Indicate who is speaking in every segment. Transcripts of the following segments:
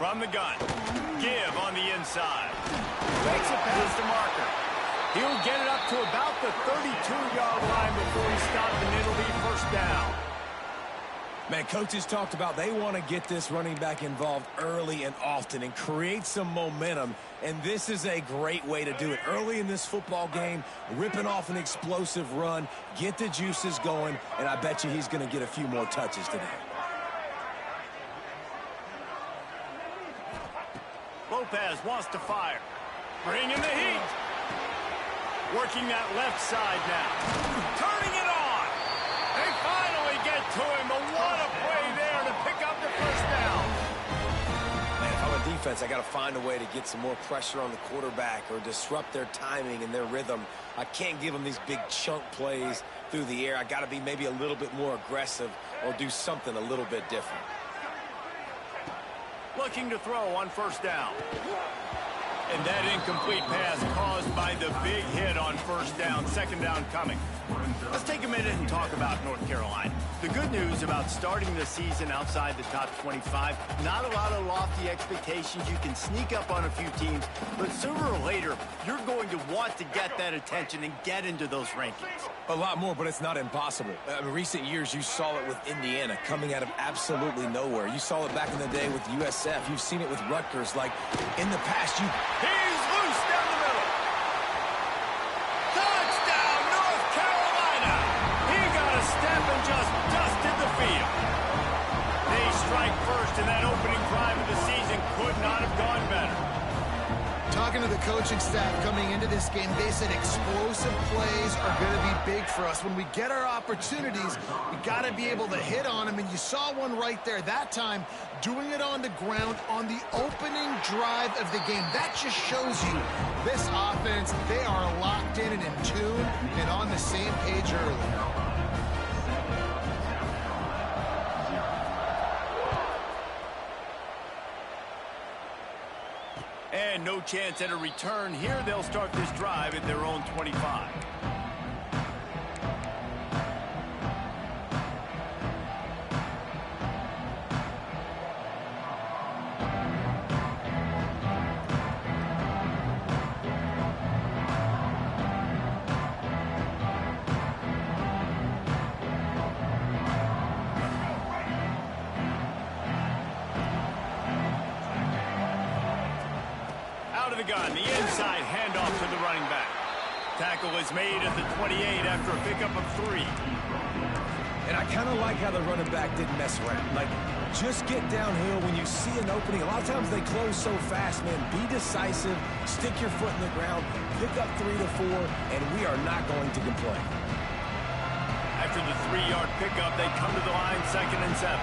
Speaker 1: From the gun. Give on the inside. Makes it past the marker. He'll get it up to about the 32-yard line before he stopped, and it'll be first down.
Speaker 2: Man, coaches talked about they want to get this running back involved early and often and create some momentum, and this is a great way to do it. Early in this football game, ripping off an explosive run, get the juices going, and I bet you he's going to get a few more touches today.
Speaker 1: Lopez wants to fire. Bring in the heat. Working that left side now. Turning it on. They finally get to him, but what a play there to pick up the first down.
Speaker 2: Man, if I'm a defense, I got to find a way to get some more pressure on the quarterback or disrupt their timing and their rhythm. I can't give them these big chunk plays through the air. I got to be maybe a little bit more aggressive or do something a little bit different.
Speaker 1: Looking to throw on first down. And that incomplete pass caused by the big hit on first down, second down coming. Let's take a minute and talk about North Carolina. The good news about starting the season outside the top 25, not a lot of lofty expectations. You can sneak up on a few teams, but sooner or later, you're going to want to get that attention and get into those rankings.
Speaker 2: A lot more, but it's not impossible. In recent years, you saw it with Indiana coming out of absolutely nowhere. You saw it back in the day with USF. You've seen it with Rutgers. Like, in the past,
Speaker 1: He's loose down the middle. Touchdown, North Carolina. He got a step and just dusted the field. They strike first, and that opening drive of the season could not have gone better.
Speaker 3: Talking to the coaching staff coming into this game, they said explosive plays are going to be big for us. When we get our opportunities, we got to be able to hit on them, and you saw one right there that time, doing it on the ground on the opening drive of the game. That just shows you this offense, they are locked in and in tune and on the same page early.
Speaker 1: And no chance at a return here. They'll start this drive at their own 25. The gun, the inside handoff to the running back. Tackle is made at the 28 after a pickup of 3.
Speaker 2: And I kind of like how the running back didn't mess around. Like, just get downhill when you see an opening. A lot of times they close so fast, man. Be decisive, stick your foot in the ground, pick up 3 to 4, and we are not going to complain.
Speaker 1: After the 3-yard pickup, they come to the line, 2nd and 7.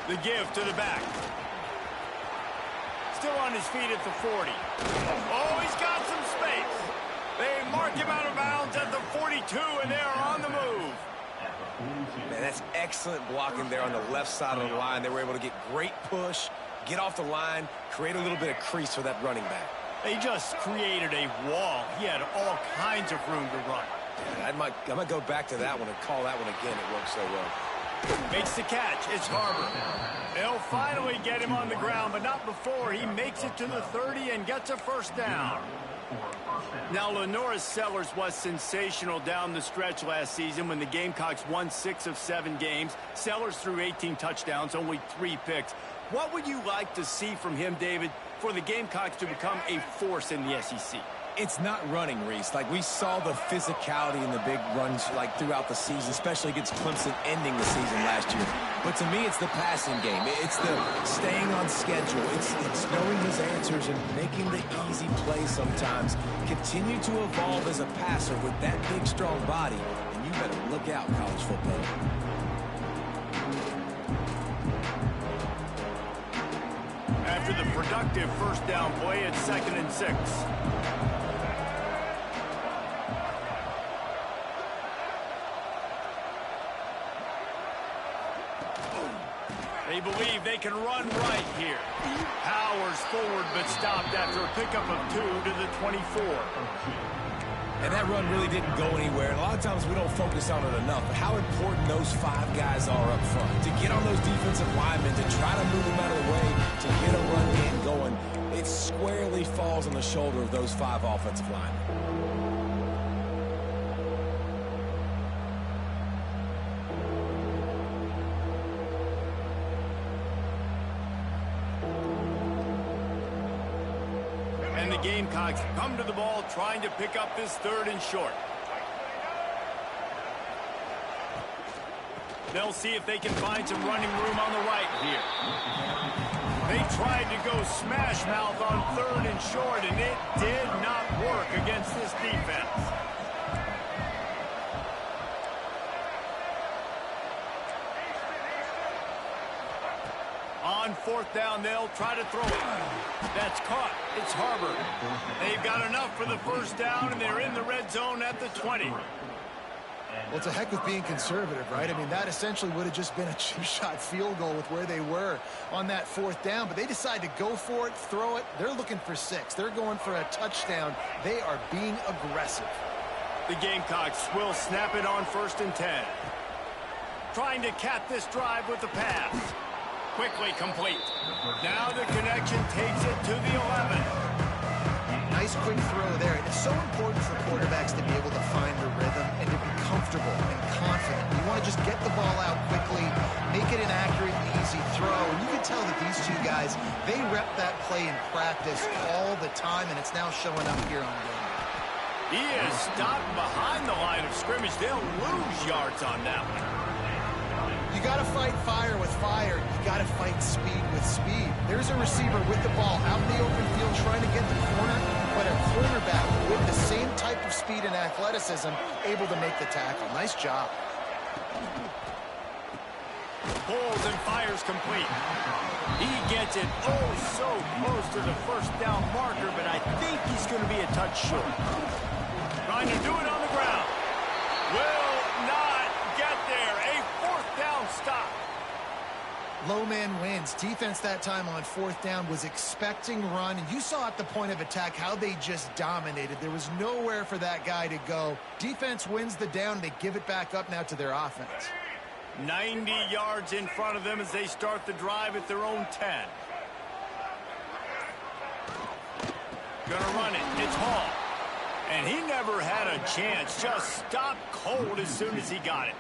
Speaker 1: The give to the back. Still on his feet at the 40. Oh, he's got some space. They mark him out of bounds at the 42, and they are on the move.
Speaker 2: Man, that's excellent blocking there on the left side of the line. They were able to get great push, get off the line, create a little bit of crease for that running back.
Speaker 1: They just created a wall. He had all kinds of room to run.
Speaker 2: Yeah, I might go back to that one and call that one again. It worked so well.
Speaker 1: Makes the catch. It's Harbor. They'll finally get him on the ground, but not before he makes it to the 30 and gets a first down. Now, LaNorris Sellers was sensational down the stretch last season when the Gamecocks won 6 of 7 games. Sellers threw 18 touchdowns, only 3 picks. What would you like to see from him, David, for the Gamecocks to become a force in the SEC?
Speaker 2: It's not running, Reese. Like, we saw the physicality in the big runs, like, throughout the season, especially against Clemson ending the season last year. But to me, it's the passing game. It's the staying on schedule. It's knowing his answers and making the easy play sometimes. Continue to evolve as a passer with that big, strong body, and you better look out, college football.
Speaker 1: After the productive first down play, it's 2nd and 6. They believe they can run right here. Powers forward but stopped after a pickup of 2 to the 24.
Speaker 2: And that run really didn't go anywhere. And a lot of times we don't focus on it enough. But how important those 5 guys are up front. To get on those defensive linemen, to try to move them out of the way, to get a run game going, it squarely falls on the shoulder of those 5 offensive linemen.
Speaker 1: And the Gamecocks come to the ball trying to pick up this 3rd and short. They'll see if they can find some running room on the right here. They tried to go smash mouth on 3rd and short, and it did not work against this defense. On 4th down, they'll try to throw it. That's caught. It's Harbor. They've got enough for the 1st down, and they're in the red zone at the 20.
Speaker 3: Well, it's a heck of being conservative, right? I mean, that essentially would have just been a chip-shot field goal with where they were on that 4th down. But they decide to go for it, throw it. They're looking for 6. They're going for a touchdown. They are being aggressive.
Speaker 1: The Gamecocks will snap it on 1st and 10. Trying to cap this drive with the pass. Quickly complete. Now the connection takes it to the 11.
Speaker 3: Nice quick throw there. It's so important for quarterbacks to be able to find the rhythm and to be comfortable and confident. You want to just get the ball out quickly, make it an accurate and easy throw. And you can tell that these 2 guys, they rep that play in practice all the time, and it's now showing up here on game.
Speaker 1: He is stopped behind the line of scrimmage. They'll lose yards on that one.
Speaker 3: You got to fight fire with fire. You got to fight speed with speed. There's a receiver with the ball out in the open field trying to get the corner, but a cornerback with the same type of speed and athleticism able to make the tackle. Nice job.
Speaker 1: Pulls and fires complete. He gets it oh so close to the 1st down marker, but I think he's going to be a touch short. Trying to do it on the ground. Will not get there. A 4th down stop.
Speaker 3: Low man wins. Defense that time on 4th down was expecting run, and you saw at the point of attack how they just dominated. There was nowhere for that guy to go. Defense wins the down. They give it back up now to their offense.
Speaker 1: 90 yards in front of them as they start the drive at their own 10. Gonna run it. It's Hall. And he never had a chance. Just stopped cold as soon as he got it.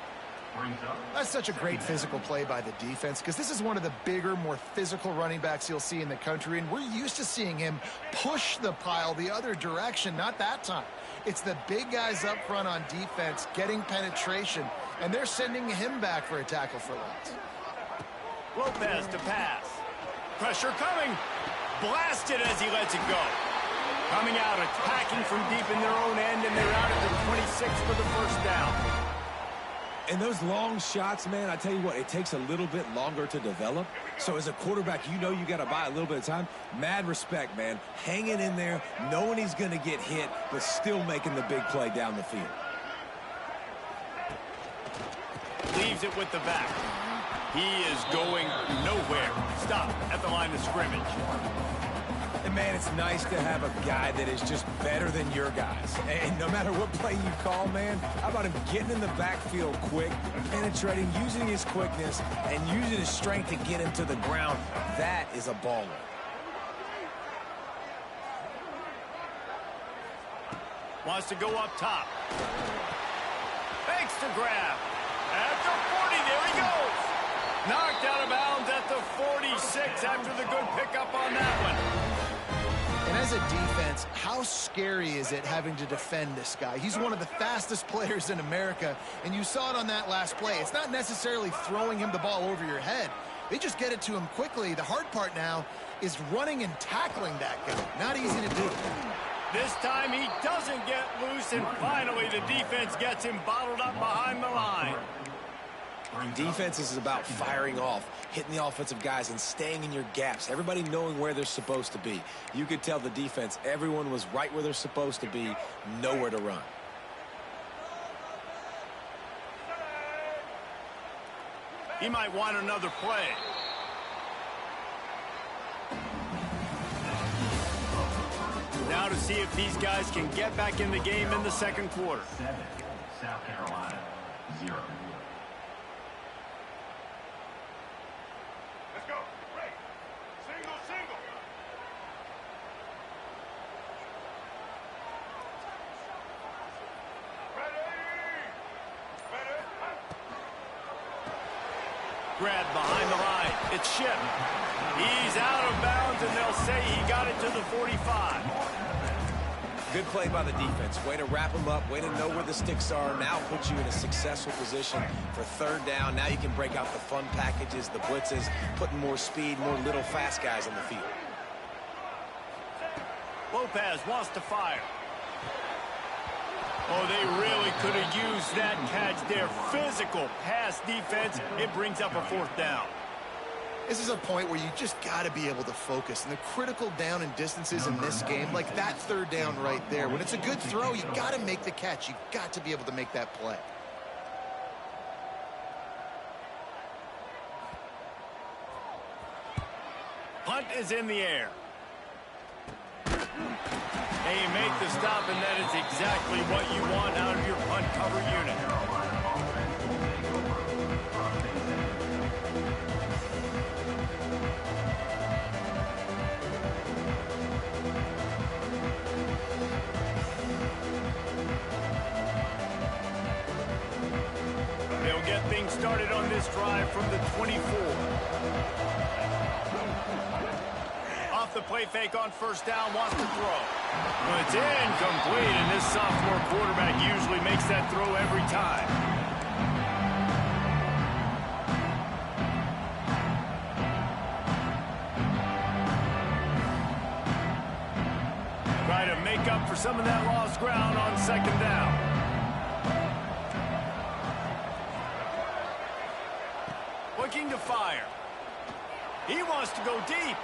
Speaker 3: That's such a great physical play by the defense because this is one of the bigger, more physical running backs you'll see in the country, and we're used to seeing him push the pile the other direction. Not that time. It's the big guys up front on defense getting penetration, and they're sending him back for a tackle for loss.
Speaker 1: Lopez to pass. Pressure coming. Blasted as he lets it go. Coming out, attacking from deep in their own end, and they're out at the 26 for the 1st down.
Speaker 2: And those long shots, man, I tell you what, it takes a little bit longer to develop. So as a quarterback, you know you got to buy a little bit of time. Mad respect, man. Hanging in there, knowing he's going to get hit, but still making the big play down the field.
Speaker 1: Leaves it with the back. He is going nowhere. Stop at the line of scrimmage.
Speaker 2: And, man, it's nice to have a guy that is just better than your guys. And no matter what play you call, man, how about him getting in the backfield quick, penetrating, using his quickness, and using his strength to get him to the ground. That is a baller.
Speaker 1: Wants to go up top. Fakes to grab. At the 40, there he goes. Knocked out of bounds at the 46 after the good pickup on that one.
Speaker 3: And as a defense, how scary is it having to defend this guy? He's one of the fastest players in America, and you saw it on that last play. It's not necessarily throwing him the ball over your head. They just get it to him quickly. The hard part now is running and tackling that guy. Not easy to do.
Speaker 1: This time he doesn't get loose, and finally the defense gets him bottled up behind the line.
Speaker 2: Defense is about firing off, hitting the offensive guys, and staying in your gaps. Everybody knowing where they're supposed to be. You could tell the defense, everyone was right where they're supposed to be, nowhere to run.
Speaker 1: He might want another play. Now to see if these guys can get back in the game in the second quarter.
Speaker 4: 7, South Carolina, 0.
Speaker 5: Let's go. Right. Single, single.
Speaker 1: Grab behind the line. It's Ship. He's out of bounds, and they'll say he got it to the 45.
Speaker 2: Good play by the defense. Way to wrap them up. Way to know where the sticks are. Now puts you in a successful position for third down. Now you can break out the fun packages, the blitzes, putting more speed, more little fast guys on the field.
Speaker 1: Lopez wants to fire. Oh, they really could have used that catch there. Physical pass defense. It brings up a fourth down.
Speaker 3: This is a point where you just got to be able to focus. And the critical down and distances in this game, like that third down right there, when it's a good throw, you got to make the catch. You got to be able to make that play.
Speaker 1: Punt is in the air. And you make the stop, and that is exactly what you want out of your punt cover unit. They'll get things started on this drive from the 24. Off the play fake on first down, wants to throw. Well, it's incomplete, and this sophomore quarterback usually makes that throw every time. Try to make up for some of that lost ground on second down. Looking to fire. He wants to go deep.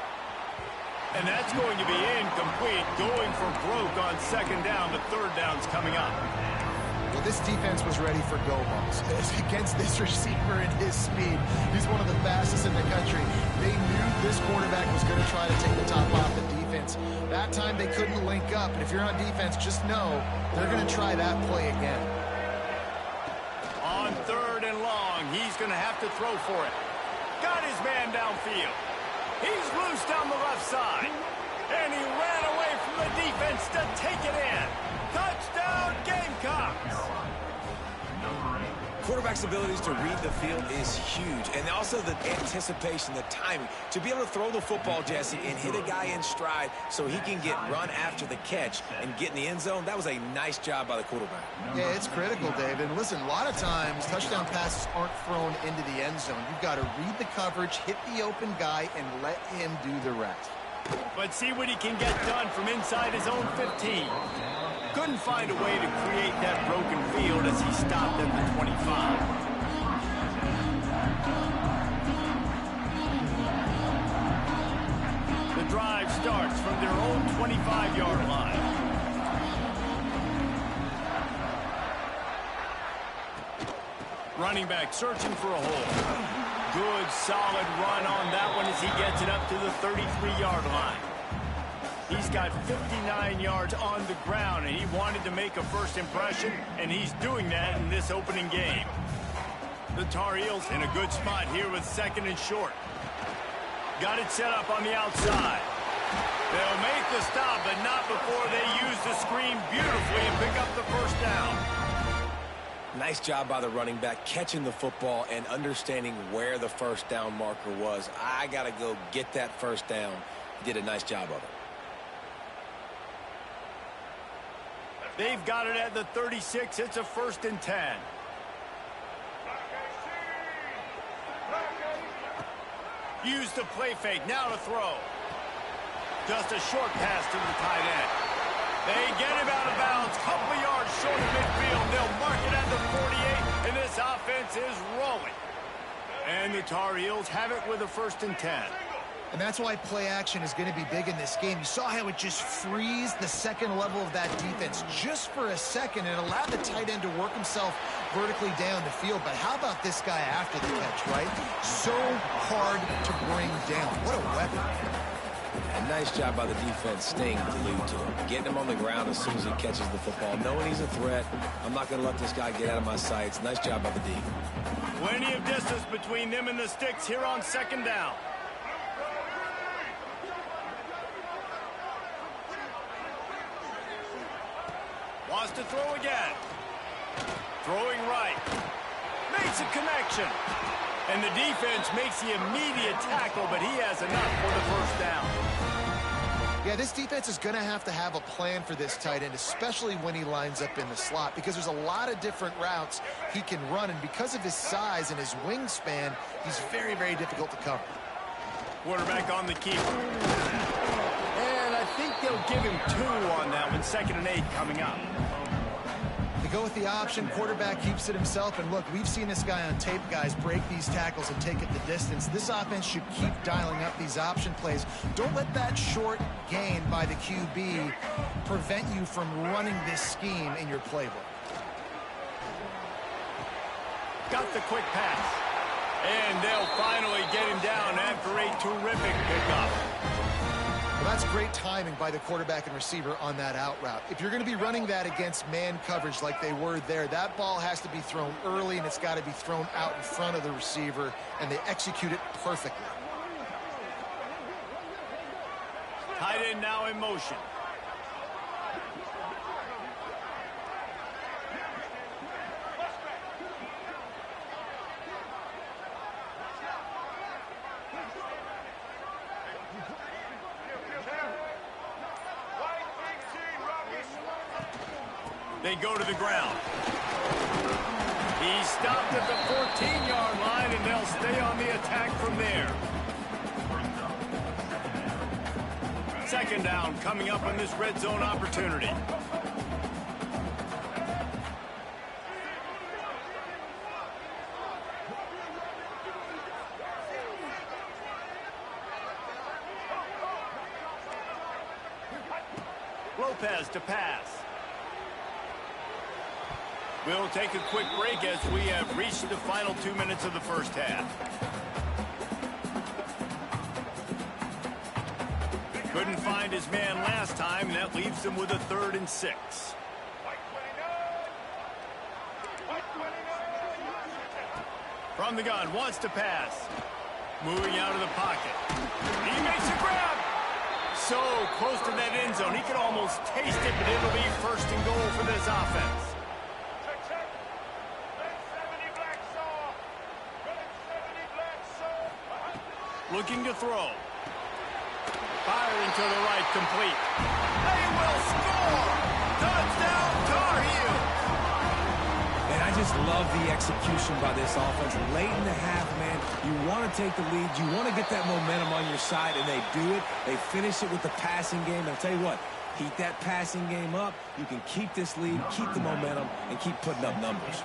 Speaker 1: And that's going to be incomplete. Going for broke on second down, but third down's coming up.
Speaker 3: Well, this defense was ready for go balls. Against this receiver and his speed, he's one of the fastest in the country. They knew this quarterback was going to try to take the top off the defense. That time they couldn't link up. And if you're on defense, just know they're going to try that play again.
Speaker 1: On third and long, he's going to have to throw for it. Got his man downfield. He's loose down the left side. And he ran away from the defense to take it in. Touchdown, Gamecocks!
Speaker 2: Quarterback's abilities to read the field is huge. And also the anticipation, the timing. To be able to throw the football, Jesse, and hit a guy in stride so he can get run after the catch and get in the end zone, that was a nice job by the quarterback.
Speaker 3: Yeah, it's critical, Dave. And listen, a lot of times touchdown passes aren't thrown into the end zone. You've got to read the coverage, hit the open guy, and let him do the rest.
Speaker 1: But see what he can get done from inside his own 15. Couldn't find a way to create that broken field as he stopped at the 25. The drive starts from their own 25-yard line. Running back searching for a hole. Good, solid run on that one as he gets it up to the 33-yard line. He's got 59 yards on the ground, and he wanted to make a first impression, and he's doing that in this opening game. The Tar Heels in a good spot here with second and short. Got it set up on the outside. They'll make the stop, but not before they use the screen beautifully and pick up the first down.
Speaker 2: Nice job by the running back, catching the football and understanding where the first down marker was. I got to go get that first down. He did a nice job of it.
Speaker 1: They've got it at the 36. It's a 1st and 10. Use the play fake. Now to throw. Just a short pass to the tight end. They get him out of bounds. Couple yards short of midfield. They'll mark it at the 48, and this offense is rolling. And the Tar Heels have it with a 1st and 10.
Speaker 3: And that's why play action is going to be big in this game. You saw how it just frees the second level of that defense just for a second and allowed the tight end to work himself vertically down the field. But how about this guy after the catch, right? So hard to bring down. What a weapon.
Speaker 2: And nice job by the defense staying glued to him, getting him on the ground as soon as he catches the football, knowing he's a threat. I'm not going to let this guy get out of my sights. Nice job by the D.
Speaker 1: Plenty of distance between them and the sticks here on second down. Wants to throw again. Throwing right. Makes a connection. And the defense makes the immediate tackle, but he has enough for the first down.
Speaker 3: Yeah, this defense is going to have a plan for this tight end, especially when he lines up in the slot, because there's a lot of different routes he can run, and because of his size and his wingspan, he's very, very difficult to cover.
Speaker 1: Quarterback on the keeper. And I think they'll give him 2 on that one. 2nd and 8 coming up.
Speaker 3: They go with the option. Quarterback keeps it himself. And look, we've seen this guy on tape, guys, break these tackles and take it the distance. This offense should keep dialing up these option plays. Don't let that short gain by the QB prevent you from running this scheme in your playbook.
Speaker 1: Got the quick pass. And they'll finally get him down after a terrific pickup.
Speaker 3: Well, that's great timing by the quarterback and receiver on that out route. If you're going to be running that against man coverage like they were there, that ball has to be thrown early, and it's got to be thrown out in front of the receiver, and they execute it perfectly.
Speaker 1: Tight end now in motion. They go to the ground. He stopped at the 14-yard line, and they'll stay on the attack from there. 2nd down coming up on this red zone opportunity. Lopez to pass. We'll take a quick break as we have reached the final 2 minutes of the first half. Couldn't find his man last time, and that leaves him with a 3rd and 6. From the gun, wants to pass. Moving out of the pocket. He makes a grab. So close to that end zone. He could almost taste it, but it'll be 1st and goal for this offense. Looking to throw. Firing to the right, complete. They will score! Touchdown, Tar Heels!
Speaker 2: And I just love the execution by this offense. Late in the half, man, you want to take the lead. You want to get that momentum on your side, and they do it. They finish it with the passing game. And I'll tell you what, keep that passing game up. You can keep this lead, keep the momentum, and keep putting up numbers.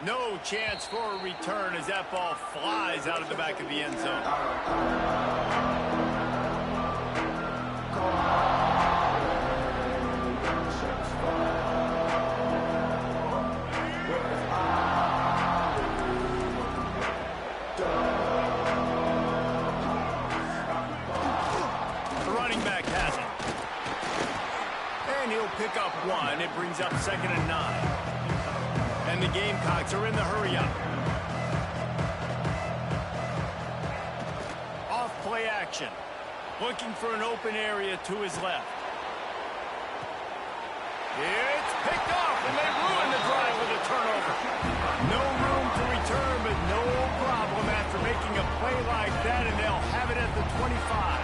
Speaker 1: No chance for a return as that ball flies out of the back of the end zone. The running back has it. And he'll pick up 1. It brings up 2nd and 9. And the Gamecocks are in the hurry-up. Off-play action. Looking for an open area to his left. It's picked off, and they ruin the drive with a turnover. No room to return, but no problem after making a play like that, and they'll have it at the 25.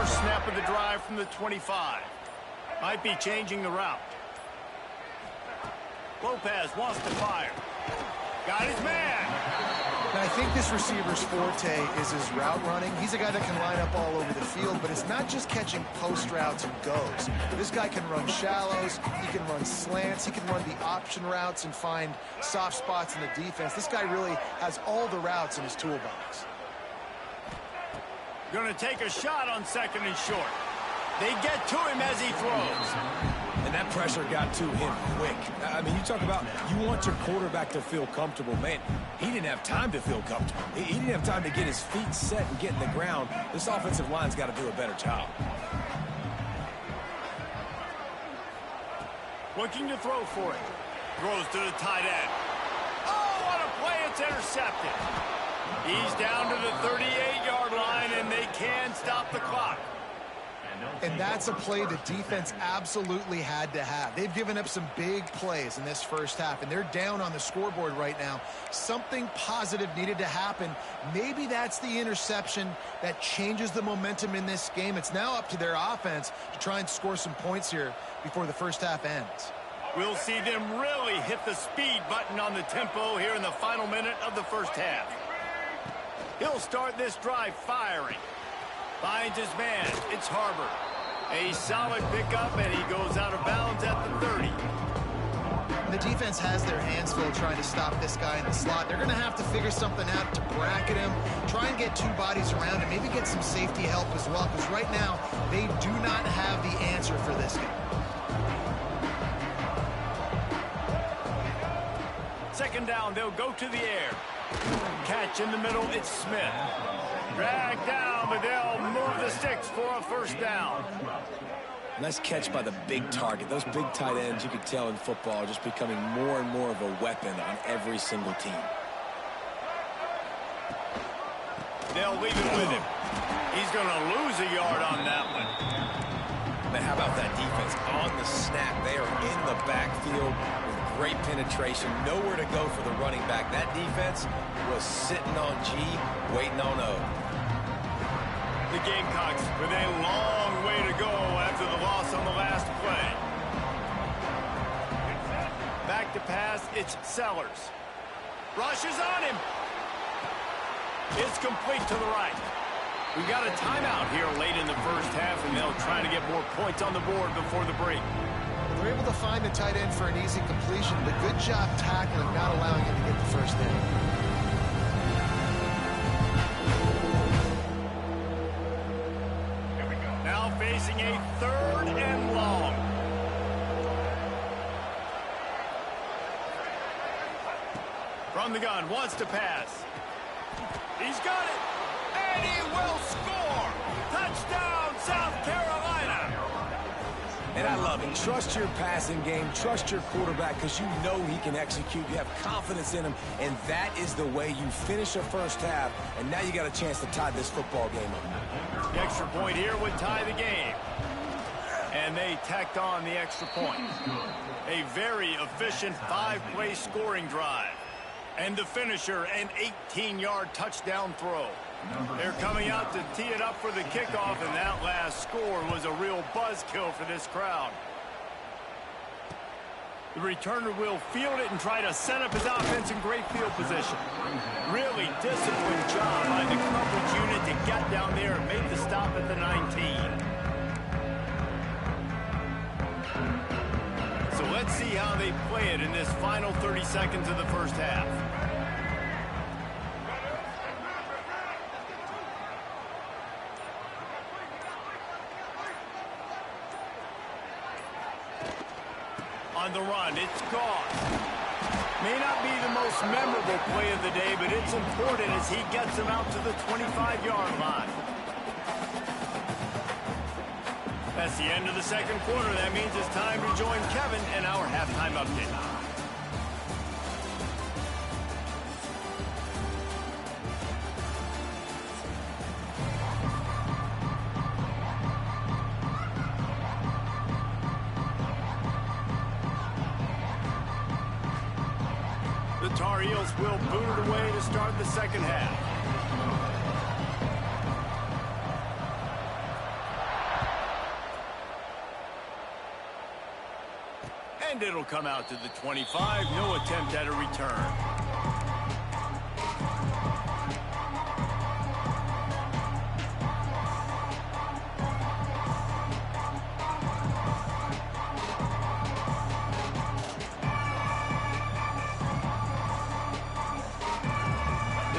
Speaker 1: Snap of the drive from the 25. Might be changing the route. Lopez wants to fire. Got his man.
Speaker 3: Now, I think this receiver's forte is his route running. He's a guy that can line up all over the field, but it's not just catching post routes and goes. This guy can run shallows, he can run slants, he can run the option routes and find soft spots in the defense. This guy really has all the routes in his toolbox.
Speaker 1: Going to take a shot on 2nd and short. They get to him as he throws.
Speaker 2: And that pressure got to him quick. I mean, you talk about you want your quarterback to feel comfortable. Man, he didn't have time to feel comfortable. He didn't have time to get his feet set and get in the ground. This offensive line's got to do a better job.
Speaker 1: Looking to throw for it. Throws to the tight end. Oh, what a play. It's intercepted. He's down to the 38-yard line, and they can stop the clock.
Speaker 3: And that's a play the defense absolutely had to have. They've given up some big plays in this first half, and they're down on the scoreboard right now. Something positive needed to happen. Maybe that's the interception that changes the momentum in this game. It's now up to their offense to try and score some points here before the first half ends.
Speaker 1: We'll see them really hit the speed button on the tempo here in the final minute of the first half. He'll start this drive firing. Finds his man. It's Harbor. A solid pickup, and he goes out of bounds at the 30.
Speaker 3: The defense has their hands full trying to stop this guy in the slot. They're going to have to figure something out to bracket him, try and get two bodies around him, maybe get some safety help as well, because right now they do not have the answer for this guy.
Speaker 1: 2nd down, they'll go to the air. Catch in the middle, it's Smith. Dragged down, but they'll move the sticks for a first down.
Speaker 2: Nice catch by the big target. Those big tight ends, you could tell in football, are just becoming more and more of a weapon on every single team.
Speaker 1: They'll leave it with him. He's going to lose a yard on that one.
Speaker 2: But how about that defense? On the snap, they are in the backfield with great penetration. Nowhere to go for the running back. That defense was sitting on G, waiting on O.
Speaker 1: The Gamecocks with a long way to go after the loss on the last play. Back to pass, it's Sellers. Rushes on him. It's complete to the right. We've got a timeout here late in the first half, and they'll try to get more points on the board before the break.
Speaker 3: They're able to find the tight end for an easy completion, but good job tackling, not allowing him to get the first down.
Speaker 1: Now facing a 3rd and long. From the gun, wants to pass. He's got it, and he will score. Touchdown, South Carolina.
Speaker 2: And I love it. Trust your passing game. Trust your quarterback because you know he can execute. You have confidence in him, and that is the way you finish a first half, and now you got a chance to tie this football game up.
Speaker 1: The extra point here would tie the game. And they tacked on the extra point. A very efficient 5-play scoring drive. And the finisher, an 18-yard touchdown throw. They're coming out to tee it up for the kickoff, and that last score was a real buzzkill for this crowd. The returner will field it and try to set up his offense in great field position. Really disciplined job by the coverage unit to get down there and make the stop at the 19. So let's see how they play it in this final 30 seconds of the first half. On the run, it's Goss. May not be the most memorable play of the day, but it's important as he gets him out to the 25-yard line. That's the end of the second quarter. That means it's time to join Kevin in our halftime update. The Tar Heels will boot it away to start the second half. And it'll come out to the 25. No attempt at a return.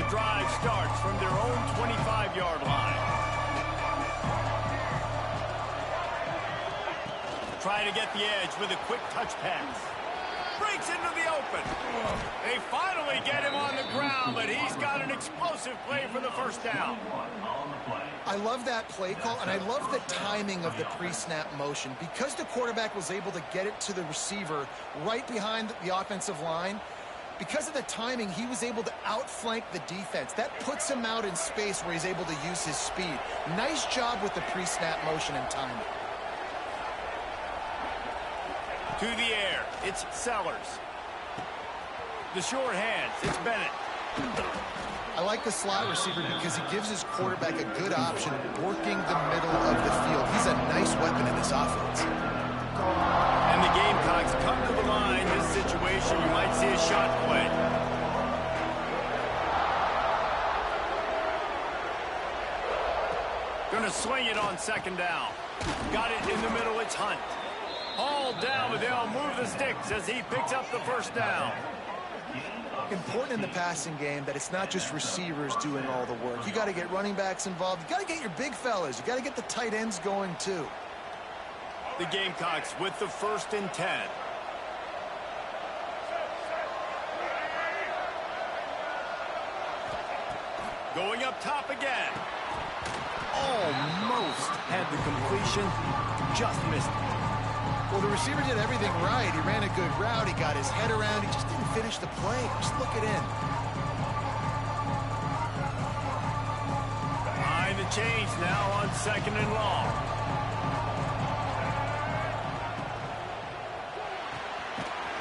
Speaker 1: the drive starts from their own 25-yard line. Trying to get the edge with a quick touch pass. Breaks into the open. They finally get him on the ground, but he's got an explosive play for the first down.
Speaker 3: I love that play call, and I love the timing of the pre-snap motion. Because the quarterback was able to get it to the receiver right behind the offensive line, because of the timing, he was able to outflank the defense. That puts him out in space where he's able to use his speed. Nice job with the pre-snap motion and timing.
Speaker 1: To the air, it's Sellers. The short hands, it's Bennett.
Speaker 3: I like the slot receiver because he gives his quarterback a good option working the middle of the field. He's a nice weapon in this offense.
Speaker 1: And the Gamecocks come to the line. This situation, you might see a shot play. Gonna swing it on second down. Got it in the middle, it's Hunt. Hauled down, but they'll move the sticks as he picks up the first down.
Speaker 3: Important in the passing game that it's not just receivers doing all the work. You got to get running backs involved. You got to get your big fellas. You got to get the tight ends going too.
Speaker 1: The Gamecocks with the 1st and 10. Going up top again. Almost had the completion. Just missed it.
Speaker 3: Well, the receiver did everything right. He ran a good route. He got his head around. He just didn't finish the play. Just look it in.
Speaker 1: Behind the chains now on 2nd and long.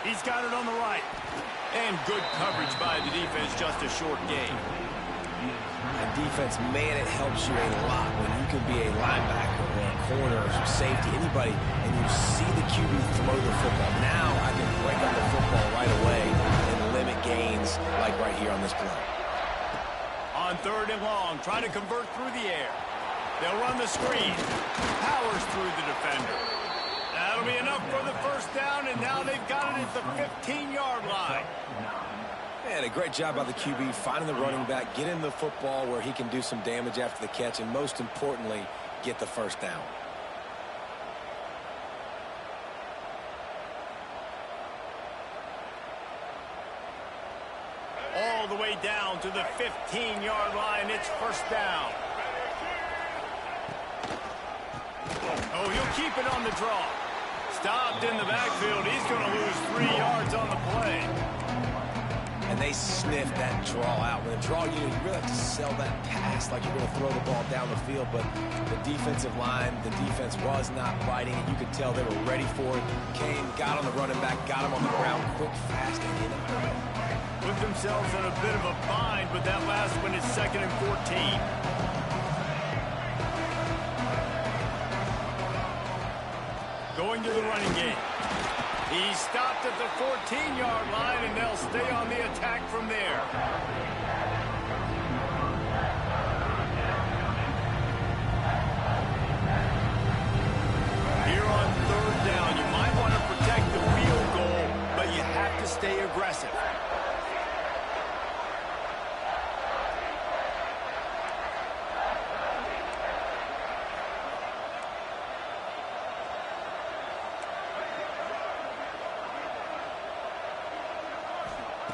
Speaker 1: He's got it on the right. And good coverage by the defense, just a short gain.
Speaker 2: And defense, man, it helps you a lot when you can be a linebacker or a corner or safety, anybody, and you see the QB throw the football. Now I can break up the football right away and limit gains like right here on this play.
Speaker 1: On 3rd and long, trying to convert through the air. They'll run the screen. Powers through the defender. That'll be enough for the first down, and now they've got it at the 15-yard line.
Speaker 2: And a great job by the QB finding the running back, getting the football where he can do some damage after the catch, and most importantly, get the first down.
Speaker 1: All the way down to the 15-yard line. It's first down. Oh, he'll keep it on the draw. Stopped in the backfield. He's going to lose 3 yards on the play.
Speaker 2: And they sniffed that draw out. When a draw unit, you really have to sell that pass like you're going to throw the ball down the field. But the defensive line, the defense was not biting, and you could tell they were ready for it. Came, got on the running back, got him on the ground quick, fast, and hit him.
Speaker 1: Put themselves in a bit of a bind, but that last one is 2nd and 14. Going to the running game. He stopped at the 14-yard line, and they'll stay on the attack from there. Here on 3rd down, you might want to protect the field goal, but you have to stay aggressive.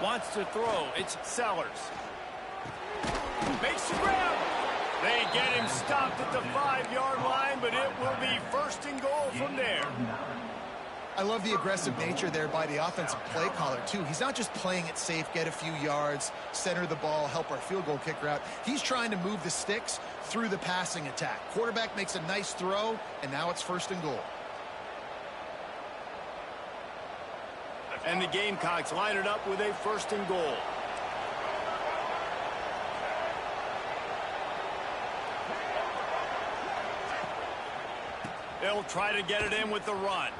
Speaker 1: Wants to throw. It's Sellers. Makes the grab. They get him stopped at the 5-yard line, but it will be 1st and goal from there.
Speaker 3: I love the aggressive nature there by the offensive play caller, too. He's not just playing it safe, get a few yards, center the ball, help our field goal kicker out. He's trying to move the sticks through the passing attack. Quarterback makes a nice throw, and now it's 1st and goal.
Speaker 1: And the Gamecocks line it up with a 1st and goal. They'll try to get it in with the run.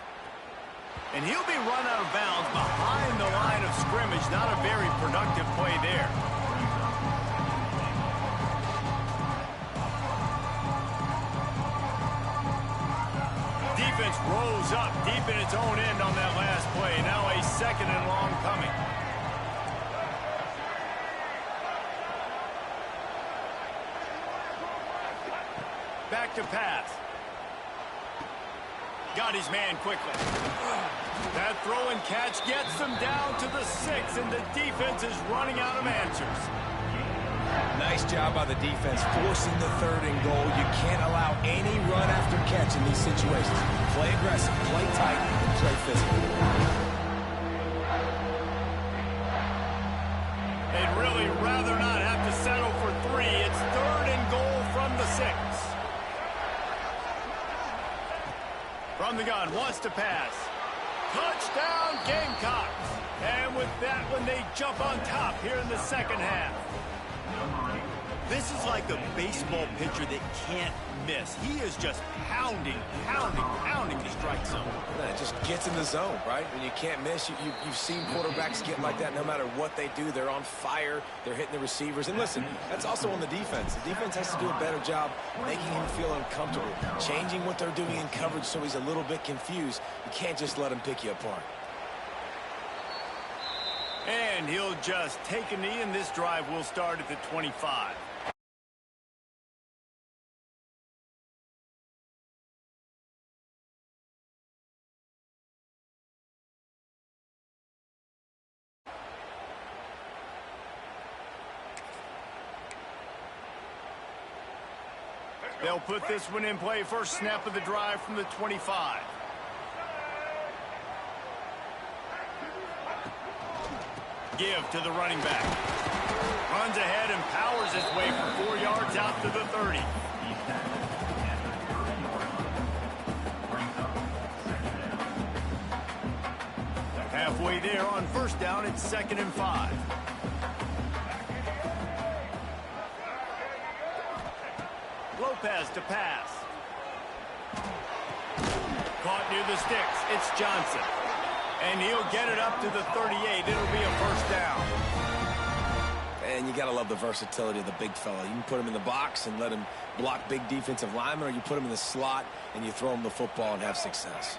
Speaker 1: And he'll be run out of bounds behind the line of scrimmage. Not a very productive play there. Defense rolls up deep in its own end on that last play. Now a 2nd and long coming. Back to pass. Got his man quickly. That throw and catch gets them down to the 6, and the defense is running out of answers.
Speaker 2: Nice job by the defense forcing the 3rd and goal. You can't allow any run after catch in these situations. Play aggressive, play tight, and play physical.
Speaker 1: They'd really rather not have to settle for 3. It's 3rd and goal from the 6. From the gun, wants to pass. Touchdown, Gamecocks. And with that one, they jump on top here in the second half. This is like a baseball pitcher that can't miss. He is just pounding the strike zone.
Speaker 2: It just gets in the zone, right? When you can't miss, you've seen quarterbacks get like that no matter what they do. They're on fire. They're hitting the receivers. And listen, that's also on the defense. The defense has to do a better job making him feel uncomfortable, changing what they're doing in coverage so he's a little bit confused. You can't just let him pick you apart.
Speaker 1: And he'll just take a knee, and this drive will start at the 25. They'll put this one in play. First snap of the drive from the 25. Give to the running back. Runs ahead and powers his way for 4 yards out to the 30. Halfway there on first down, it's 2nd and 5. Lopez to pass. Caught near the sticks. It's Johnson. And he'll get it up to the 38. It'll be a first down.
Speaker 2: And you got to love the versatility of the big fella. You can put him in the box and let him block big defensive linemen, or you put him in the slot and you throw him the football and have success.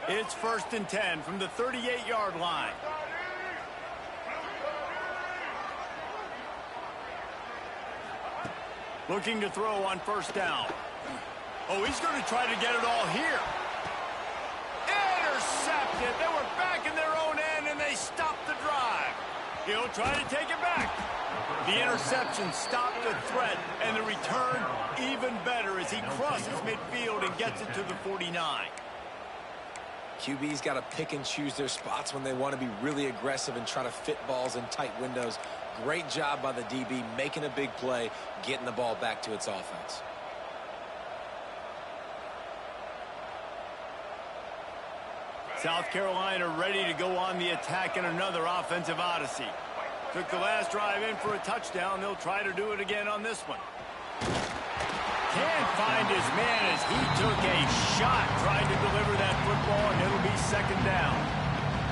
Speaker 1: It's 1st and 10 from the 38-yard line. Looking to throw on first down. Oh, he's going to try to get it all here. Intercepted. They were back in their own end, and they stopped the drive. He'll try to take it back. The interception stopped the threat, and the return even better as he crosses midfield and gets it to the 49.
Speaker 2: QB's got to pick and choose their spots when they want to be really aggressive and try to fit balls in tight windows. Great job by the DB making a big play, getting the ball back to its offense.
Speaker 1: South Carolina ready to go on the attack in another offensive odyssey. Took the last drive in for a touchdown. They'll try to do it again on this one. Can't find his man as he took a shot trying to deliver that football, and it'll be 2nd down.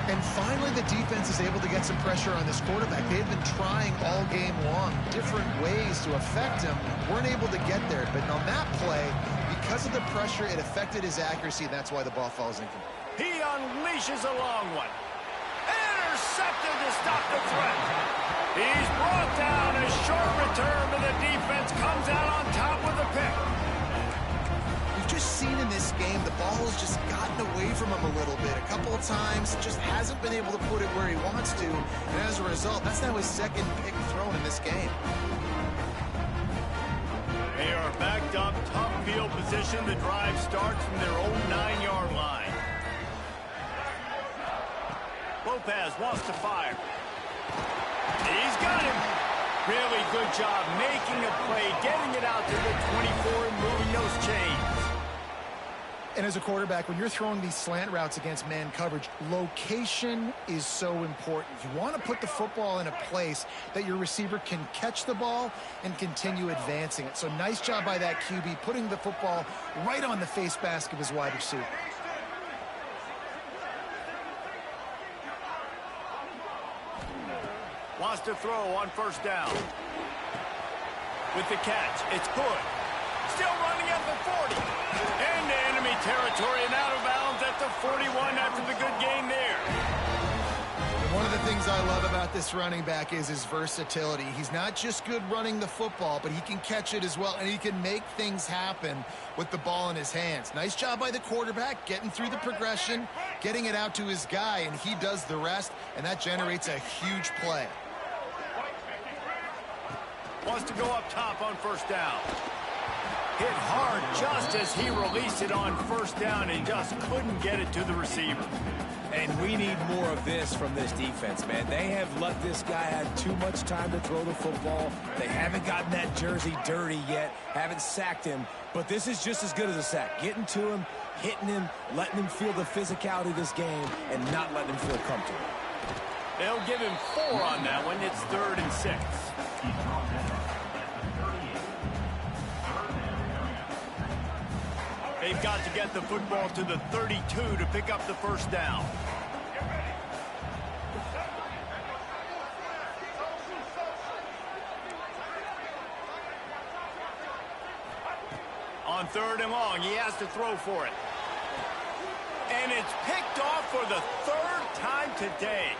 Speaker 3: And finally, the defense is able to get some pressure on this quarterback. They've been trying all game long different ways to affect him. Weren't able to get there. But on that play, because of the pressure, it affected his accuracy, and that's why the ball falls incomplete.
Speaker 1: He unleashes a long one. Intercepted to stop the threat. He's brought down. A short return, but the defense comes out on top with a pick.
Speaker 3: We've just seen in this game the ball has just gotten away from him a little bit. A couple of times, just hasn't been able to put it where he wants to. And as a result, that's now his 2nd pick thrown in this game.
Speaker 1: They are backed up, tough field position. The drive starts from their own 9-yard line. Lopez wants to fire. He's got him. Really good job making a play, getting it out to the 24 and moving those chains.
Speaker 3: And as a quarterback, when you're throwing these slant routes against man coverage, location is so important. You want to put the football in a place that your receiver can catch the ball and continue advancing it. So nice job by that QB, putting the football right on the face mask of his wide receiver.
Speaker 1: Wants to throw on first down. With the catch, it's Hood. Still running at the 40. Into enemy territory and out of bounds at the 41 after the good gain there.
Speaker 3: One of the things I love about this running back is his versatility. He's not just good running the football, but he can catch it as well, and he can make things happen with the ball in his hands. Nice job by the quarterback, getting through the progression, getting it out to his guy, and he does the rest, and that generates a huge play.
Speaker 1: Wants to go up top on first down. Hit hard just as he released it on first down and just couldn't get it to the receiver.
Speaker 2: And we need more of this from this defense, man. They have let this guy have too much time to throw the football. They haven't gotten that jersey dirty yet, haven't sacked him. But this is just as good as a sack. Getting to him, hitting him, letting him feel the physicality of this game, and not letting him feel comfortable.
Speaker 1: They'll give him 4 on that one. It's 3rd and 6. They've got to get the football to the 32 to pick up the first down. On 3rd and long, he has to throw for it. And it's picked off for the 3rd time today.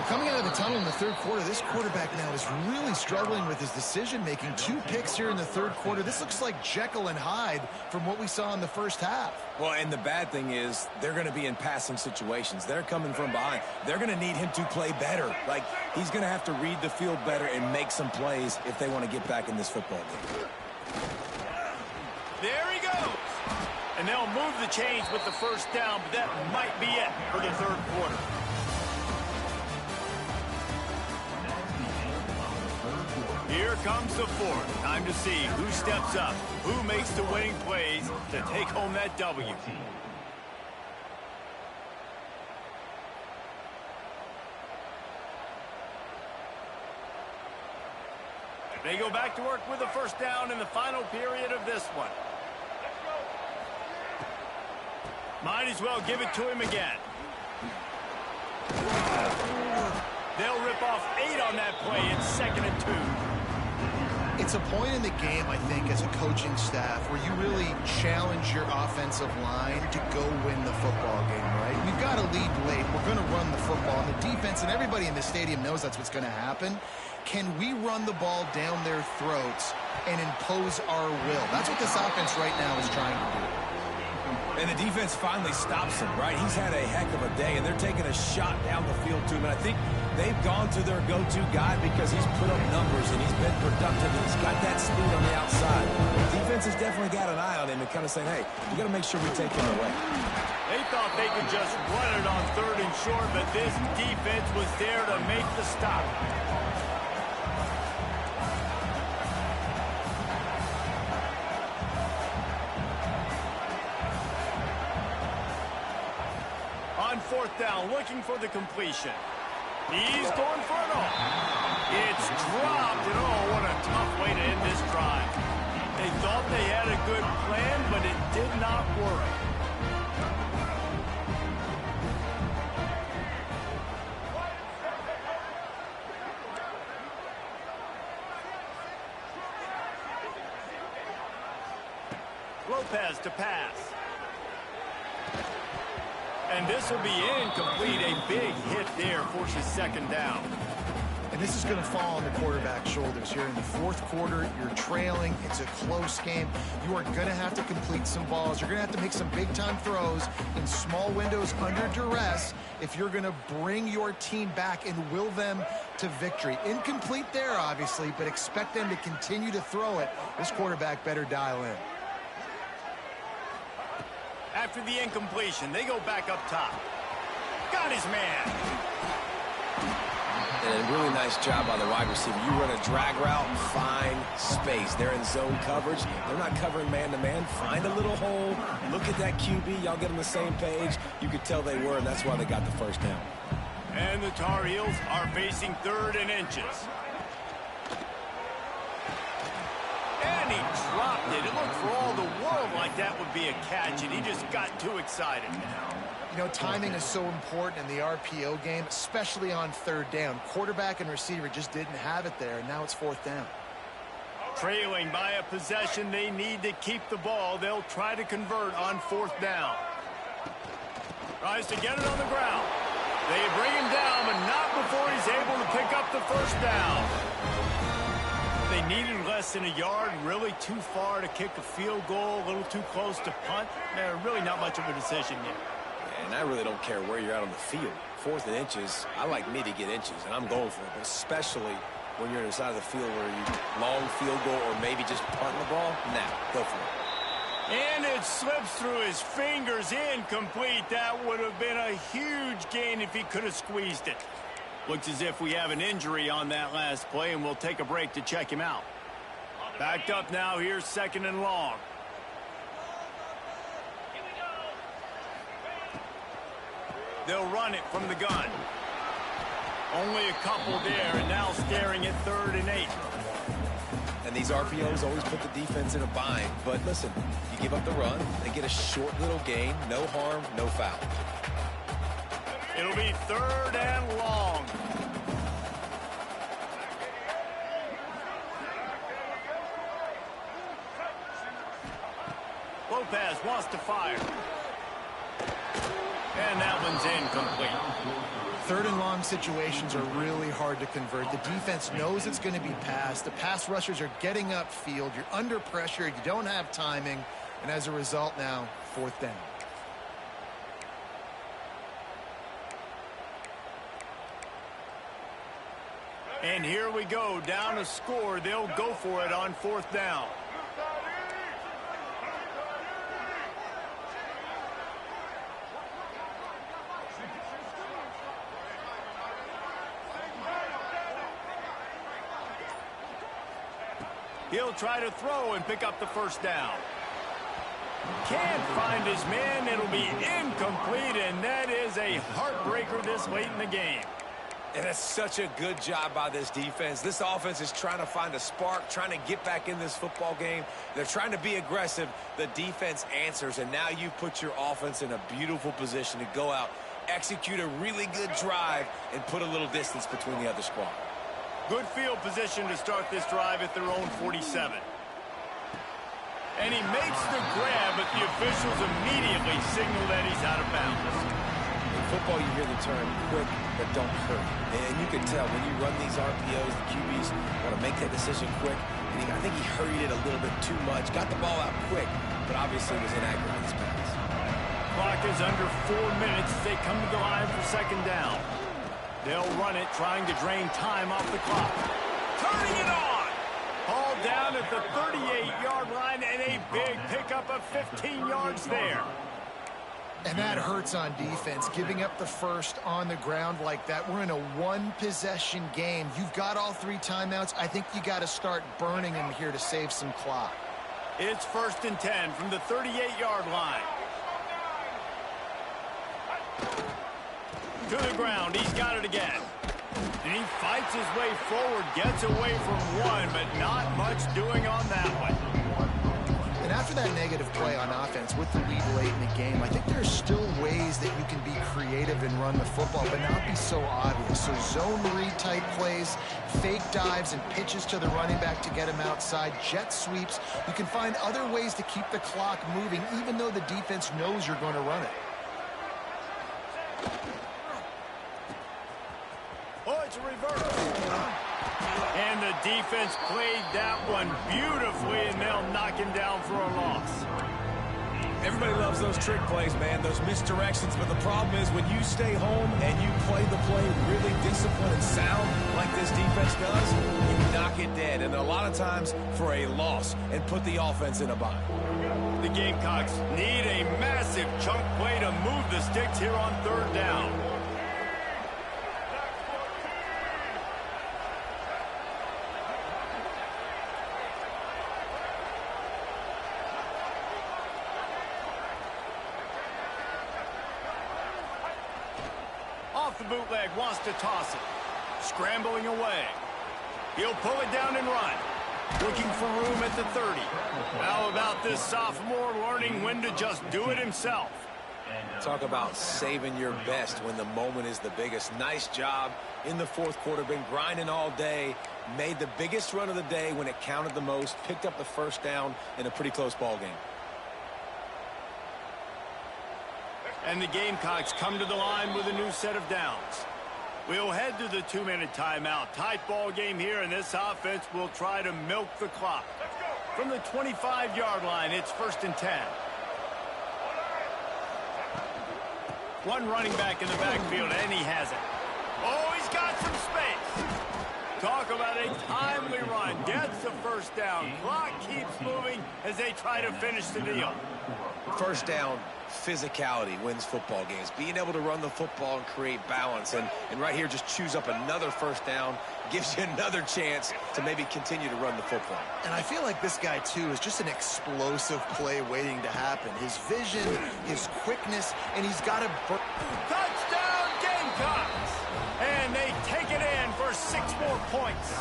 Speaker 3: Coming out of the tunnel in the 3rd quarter, this quarterback now is really struggling with his decision-making. 2 picks here in the 3rd quarter. This looks like Jekyll and Hyde from what we saw in the first half.
Speaker 2: Well, and the bad thing is they're going to be in passing situations. They're coming from behind. They're going to need him to play better. Like, he's going to have to read the field better and make some plays if they want to get back in this football game.
Speaker 1: There he goes. And they'll move the chains with the first down, but that might be it for the 3rd quarter. Here comes the 4th. Time to see who steps up, who makes the winning plays to take home that W. They go back to work with the first down in the final period of this one. Might as well give it to him again. They'll rip off 8 on that play. It's 2nd and 2.
Speaker 3: It's a point in the game, I think, as a coaching staff where you really challenge your offensive line to go win the football game, right? We've got to lead late. We're going to run the football. And the defense and everybody in the stadium knows that's what's going to happen. Can we run the ball down their throats and impose our will? That's what this offense right now is trying to do.
Speaker 2: And the defense finally stops him, right? He's had a heck of a day, and they're taking a shot down the field to him. And I think they've gone to their go-to guy because he's put up numbers, and he's been productive, and he's got that speed on the outside. The defense has definitely got an eye on him and kind of saying, hey, we got to make sure we take him away.
Speaker 1: They thought they could just run it on 3rd and short, but this defense was there to make the stop. On 4th down, looking for the completion. He's going for it all. It's dropped, and oh, what a tough way to end this drive. They thought they had a good plan, but it did not work. Lopez to pass. And this will be incomplete. A big hit there forces 2nd down.
Speaker 3: And this is going to fall on the quarterback's shoulders here in the 4th quarter. You're trailing. It's a close game. You are going to have to complete some balls. You're going to have to make some big-time throws in small windows under duress if you're going to bring your team back and will them to victory. Incomplete there, obviously, but expect them to continue to throw it. This quarterback better dial in.
Speaker 1: After the incompletion, they go back up top. Got his man.
Speaker 2: And a really nice job by the wide receiver. You run a drag route, find space. They're in zone coverage. They're not covering man-to-man. Find a little hole. Look at that QB. Y'all get on the same page. You could tell they were, and that's why they got the first down.
Speaker 1: And the Tar Heels are facing 3rd and inches. And he dropped it. It looked for all the world like that would be a catch, and he just got too excited.
Speaker 3: You know, timing is so important in the RPO game, especially on 3rd down. Quarterback and receiver just didn't have it there, and now it's 4th down.
Speaker 1: Trailing by a possession, they need to keep the ball. They'll try to convert on 4th down. Tries to get it on the ground. They bring him down, but not before he's able to pick up the first down. They needed less than a yard, really too far to kick a field goal, a little too close to punt. They're really not much of a decision yet.
Speaker 2: And I really don't care where you're at on the field. 4th and inches, I like me to get inches, and I'm going for it, but especially when you're on the side of the field where you long field goal or maybe just punting the ball, nah, go for it.
Speaker 1: And it slips through his fingers, incomplete. That would have been a huge gain if he could have squeezed it. Looks as if we have an injury on that last play, and we'll take a break to check him out. Backed up now, here's 2nd and long. They'll run it from the gun. Only a couple there, and now staring at 3rd and 8.
Speaker 2: And these RPOs always put the defense in a bind. But listen, you give up the run, they get a short little gain, no harm, no foul.
Speaker 1: It'll be 3rd and long. Lopez wants to fire. And that one's incomplete.
Speaker 3: 3rd and long situations are really hard to convert. The defense knows it's going to be passed. The pass rushers are getting upfield. You're under pressure. You don't have timing. And as a result now, 4th down.
Speaker 1: And here we go, down a score. They'll go for it on 4th down. He'll try to throw and pick up the first down. Can't find his man. It'll be incomplete, and that is a heartbreaker this late in the game.
Speaker 2: And that's such a good job by this defense. This offense is trying to find a spark, trying to get back in this football game. They're trying to be aggressive. The defense answers, and now you put your offense in a beautiful position to go out, execute a really good drive, and put a little distance between the other squad.
Speaker 1: Good field position to start this drive at their own 47. And he makes the grab, but the officials immediately signal that he's out of bounds.
Speaker 2: In football, you hear the term quick, but don't hurry. And you can tell when you run these RPOs, the QBs want to make that decision quick. And I think he hurried it a little bit too much, got the ball out quick, but obviously was inaccurate with his pass.
Speaker 1: Clock is under 4 minutes as they come to the line for 2nd down. They'll run it, trying to drain time off the clock. Turning it on! Ball down at the 38-yard line, and a big pickup of 15 yards there.
Speaker 3: And that hurts on defense, giving up the first on the ground like that. We're in a 1-possession game. You've got all 3 timeouts. I think you got to start burning them here to save some clock.
Speaker 1: It's 1st and 10 from the 38-yard line. To the ground, he's got it again. And he fights his way forward, gets away from one, but not much doing on that one.
Speaker 3: And after that negative play on offense with the lead late in the game, I think there's still ways that you can be creative and run the football, but not be so obvious. So zone read type plays, fake dives and pitches to the running back to get him outside, jet sweeps. You can find other ways to keep the clock moving, even though the defense knows you're going to run it.
Speaker 1: Oh, it's a reverse. And the defense played that one beautifully, and they'll knock him down for a loss.
Speaker 2: Everybody loves those trick plays, man, those misdirections, but the problem is when you stay home and you play the play really disciplined and sound like this defense does, you knock it dead, and a lot of times for a loss, and put the offense in a bind.
Speaker 1: The Gamecocks need a massive chunk play to move the sticks here on 3rd down. Off the bootleg, wants to toss it. Scrambling away. He'll pull it down and run. Looking for room at the 30. How about this sophomore learning when to just do it himself?
Speaker 2: Talk about saving your best when the moment is the biggest. Nice job in the 4th quarter. Been grinding all day. Made the biggest run of the day when it counted the most. Picked up the first down in a pretty close ball game.
Speaker 1: And the Gamecocks come to the line with a new set of downs. We'll head to the 2-minute timeout. Tight ball game here, and this offense will try to milk the clock. From the 25-yard line, it's 1st and 10. One running back in the backfield, and he has it. Oh, he's got some space. Talk about a timely run. Gets the first down. Clock keeps moving as they try to finish the deal.
Speaker 2: First down, physicality wins football games. Being able to run the football and create balance. And right here, just choose up another first down. Gives you another chance to maybe continue to run the football.
Speaker 3: And I feel like this guy, too, is just an explosive play waiting to happen. His vision, his quickness, and he's got a...
Speaker 1: Touchdown, Gamecocks! And they take it in for 6 more points.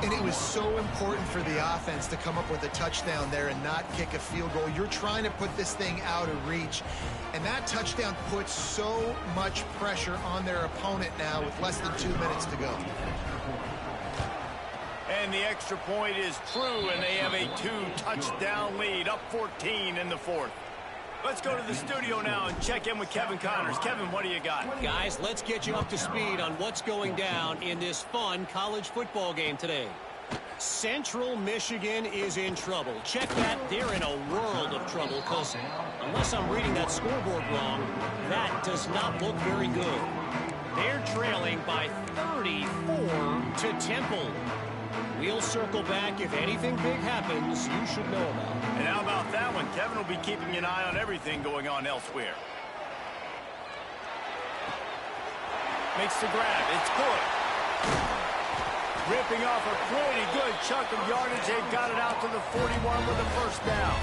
Speaker 3: And it was so important for the offense to come up with a touchdown there and not kick a field goal. You're trying to put this thing out of reach. And that touchdown puts so much pressure on their opponent now with less than 2 minutes to go.
Speaker 1: And the extra point is true, and they have a 2-touchdown lead, up 14 in the 4th. Let's go to the studio now and check in with Kevin Connors. Kevin, what do you got?
Speaker 6: Guys, let's get you up to speed on what's going down in this fun college football game today. Central Michigan is in trouble. Check that. They're in a world of trouble because unless I'm reading that scoreboard wrong, that does not look very good. They're trailing by 34 to Temple. We'll circle back. If anything big happens, you should know about it.
Speaker 1: And how about that one? Kevin will be keeping an eye on everything going on elsewhere. Makes the grab. It's good. Ripping off a pretty good chunk of yardage. They've got it out to the 41 with the first down.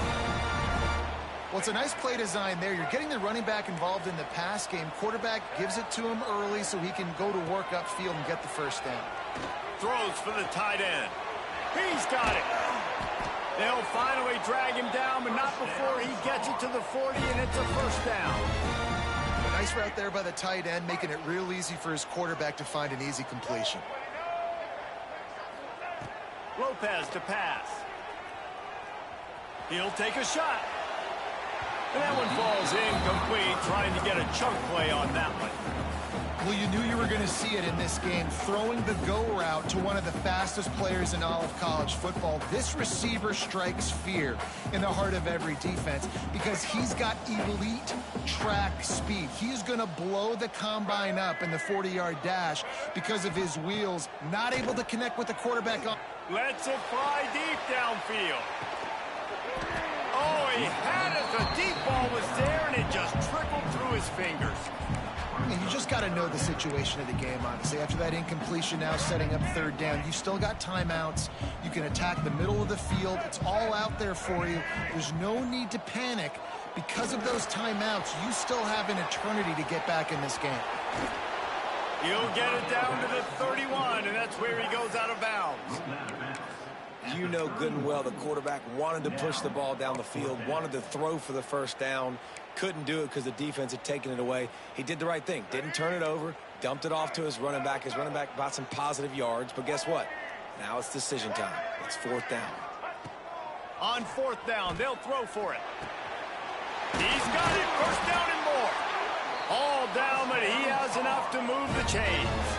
Speaker 3: Well, it's a nice play design there. You're getting the running back involved in the pass game. Quarterback gives it to him early so he can go to work upfield and get the first down.
Speaker 1: Throws for the tight end. He's got it. They'll finally drag him down, but not before he gets it to the 40, and it's a first down.
Speaker 3: A nice route there by the tight end, making it real easy for his quarterback to find an easy completion.
Speaker 1: Lopez to pass. He'll take a shot. And that one falls incomplete, trying to get a chunk play on that one.
Speaker 3: Well, you knew you were going to see it in this game, throwing the go route to one of the fastest players in all of college football. This receiver strikes fear in the heart of every defense because he's got elite track speed. He's going to blow the combine up in the 40-yard dash because of his wheels, not able to connect with the quarterback.
Speaker 1: Lets it fly deep downfield. Oh, he had it. The deep ball was there, and it just trickled through his fingers.
Speaker 3: And you just got to know the situation of the game, honestly. After that incompletion, now setting up third down, you still got timeouts. You can attack the middle of the field. It's all out there for you. There's no need to panic. Because of those timeouts, you still have an eternity to get back in this game.
Speaker 1: He'll get it down to the 31, and that's where he goes out of bounds.
Speaker 2: You know good and well the quarterback wanted to push the ball down the field, wanted to throw for the first down, couldn't do it because the defense had taken it away. He did the right thing, didn't turn it over, dumped it off to his running back. His running back got some positive yards, but guess what? Now it's decision time. It's 4th down.
Speaker 1: On 4th down, they'll throw for it. He's got it, first down and more. All down, but he has enough to move the chains.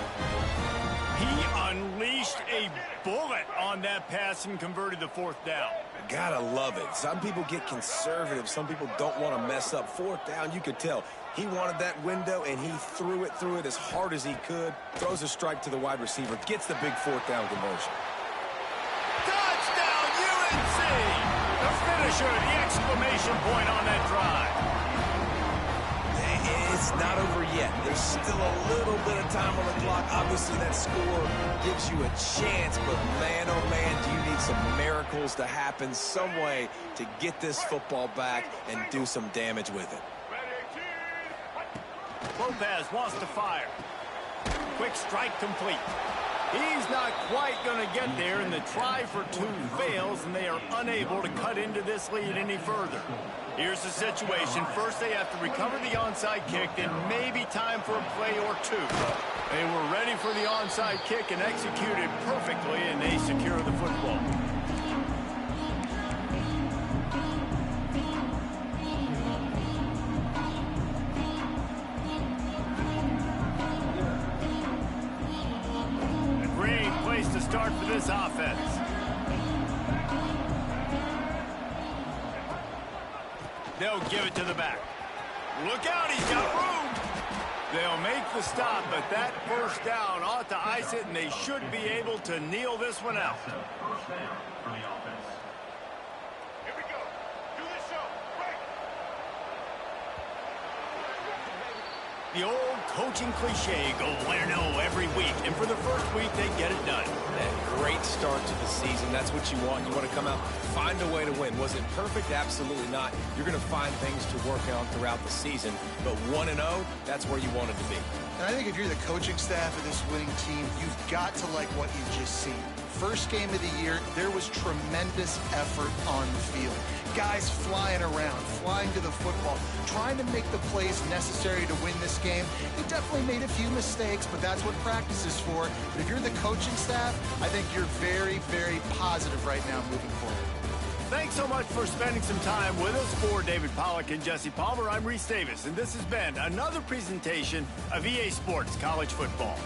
Speaker 1: He unleashed a bullet on that pass and converted the 4th down.
Speaker 2: Gotta love it. Some people get conservative. Some people don't want to mess up. 4th down, you could tell. He wanted that window, and he threw it as hard as he could. Throws a strike to the wide receiver. Gets the big 4th down conversion.
Speaker 1: Touchdown, UNC! The finisher, the exclamation point on that drive.
Speaker 2: It's not over yet. There's still a little bit of time on the clock. Obviously, that score gives you a chance, but man, oh man, do you need some miracles to happen some way to get this football back and do some damage with it.
Speaker 1: Lopez wants to fire. Quick strike complete. He's not quite going to get there, and the try for 2 fails, and they are unable to cut into this lead any further. Here's the situation. First, they have to recover the onside kick, then maybe time for a play or 2. They were ready for the onside kick and executed perfectly, and they secure the football. to start for this offense. They'll give it to the back. Look out, he's got room. They'll make the stop, but that first down ought to ice it, and they should be able to kneel this one out.
Speaker 4: First down for the offense.
Speaker 5: Here we go. Do the show. Right.
Speaker 1: The old coaching cliche, go win-0 every week, and for the first week, they get it done.
Speaker 2: That great start to the season. That's what you want. You want to come out, find a way to win. Was it perfect? Absolutely not. You're going to find things to work on throughout the season, but 1-0, that's where you want it to be.
Speaker 3: And I think if you're the coaching staff of this winning team, you've got to like what you've just seen. First game of the year, there was tremendous effort on the field. Guys flying around, flying to the football, trying to make the plays necessary to win this game. They definitely made a few mistakes, but that's what practice is for. But if you're the coaching staff, I think you're very, very positive right now moving forward.
Speaker 1: Thanks so much for spending some time with us. For David Pollack and Jesse Palmer, I'm Reese Davis, and this has been another presentation of EA Sports College Football.